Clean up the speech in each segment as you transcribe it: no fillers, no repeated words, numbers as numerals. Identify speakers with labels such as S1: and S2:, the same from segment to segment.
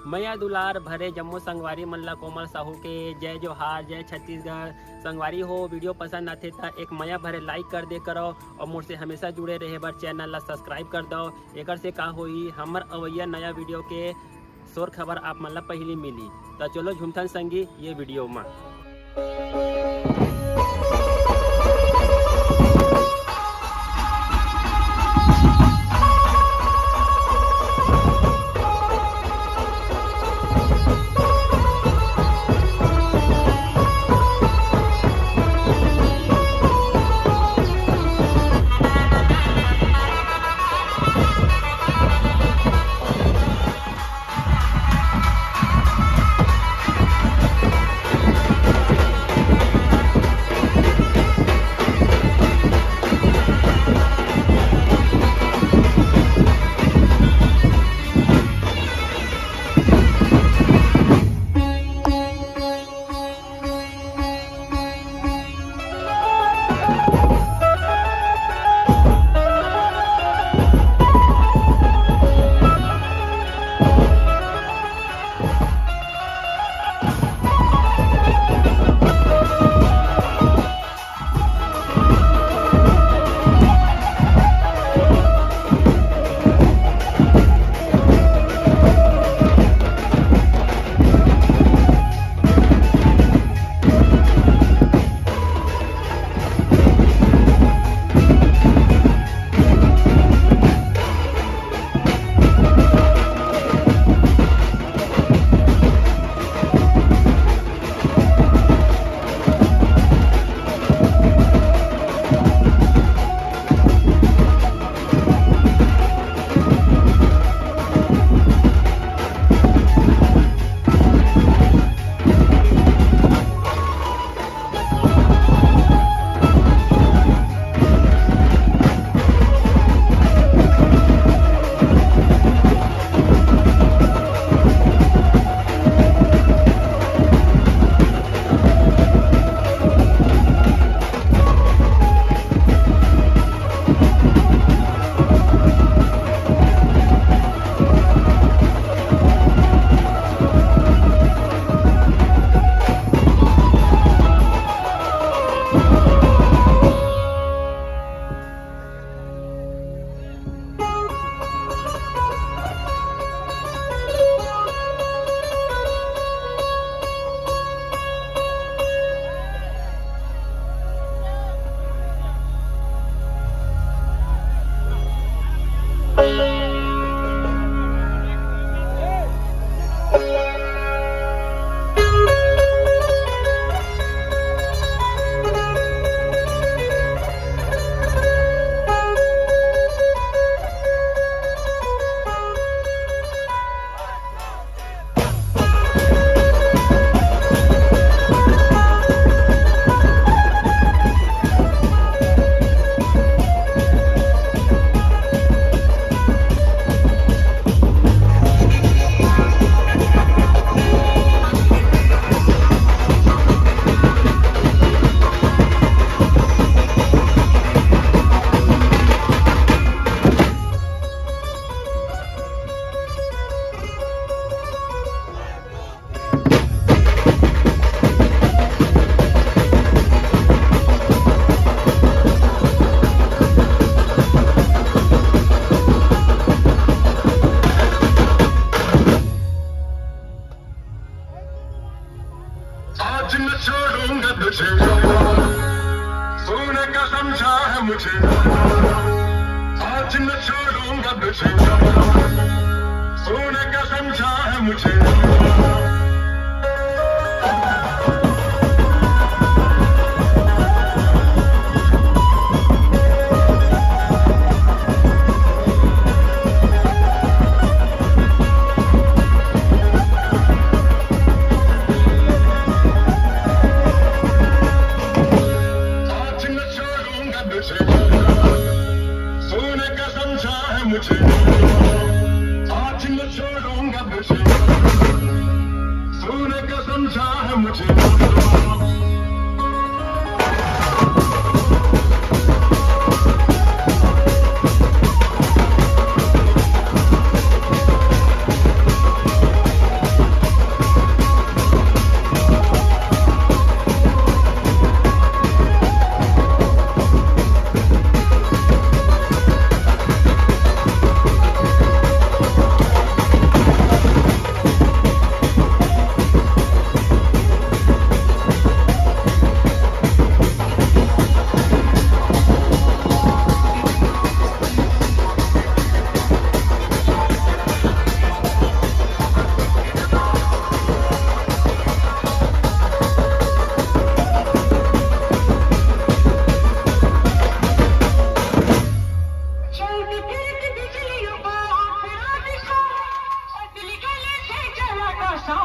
S1: मैया दुलार भरे जम्मू संगवारी मन ला कोमल साहू के जय जोहार, जय छत्तीसगढ़। संगवारी हो वीडियो पसंद आते तो एक मैया भरे लाइक कर दे करो और मुझसे हमेशा जुड़े रहे बर चैनल ला सब्सक्राइब कर दो। एक से का होई हमर अवैया नया वीडियो के शोर खबर आप मन ला पहली मिली। तो चलो झुमथन संगी ये वीडियो में।
S2: आज न छोड़ूंगा तुझे, सोने का समझा है मुझे। आज न छोड़ूंगा तुझे, सोने का समझा है मुझे। सोने का समझा है मुझे, आज न छोड़ूंगा तुझे, सोने का समझा है मुझे। आज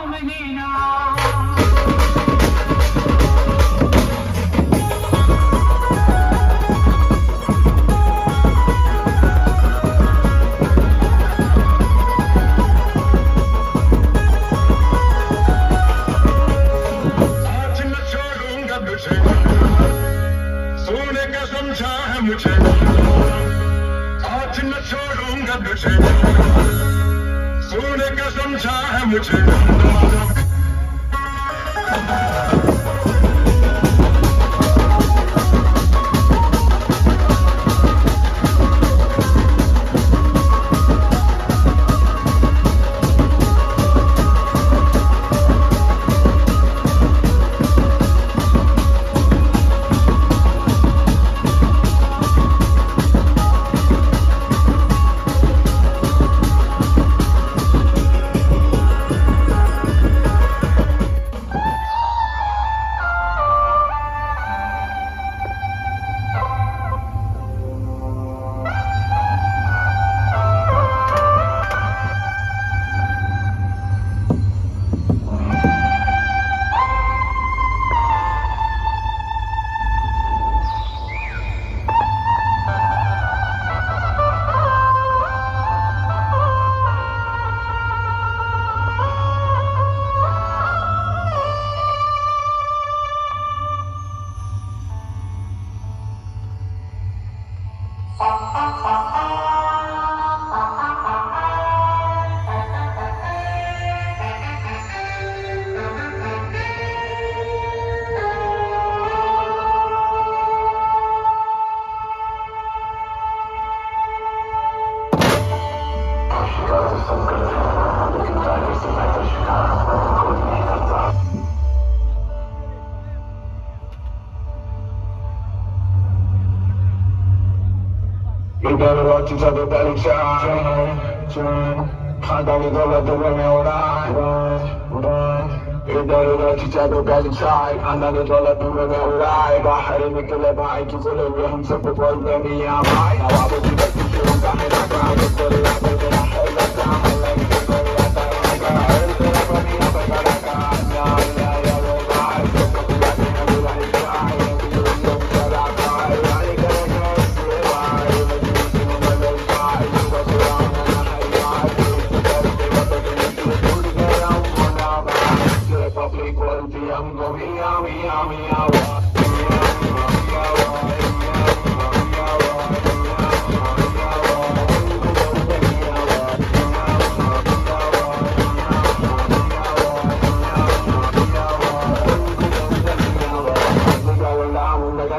S2: न छोड़ूंगा तुझे, सोने का समझा है मुझे। आज न छोड़ूंगा तुझे, सोने का समझा है मुझे। इधर रोज जब पहली चाय खानदानी दौलत में उड़ाए इधर रोज जब पहली चाय खानदानी दौलत में उड़ाए बाहर निकले भाई की बोले हुए हम सब बोलते मियां भाई नवाबों की बस्ती शुरू का है ना काम तेरे आगे तेरा है लगा है लगे तेरे आता है का तेरा बनी ना पकड़ा का या या वो भाई तो कभी आते हैं बुलाई चाय ये चला भाई वाली करेंगे इसलिए भाई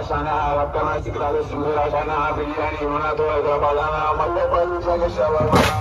S2: sana, waktu masih kita harus segera sana, biar ini mana tuh, berapa lama, malu malu saya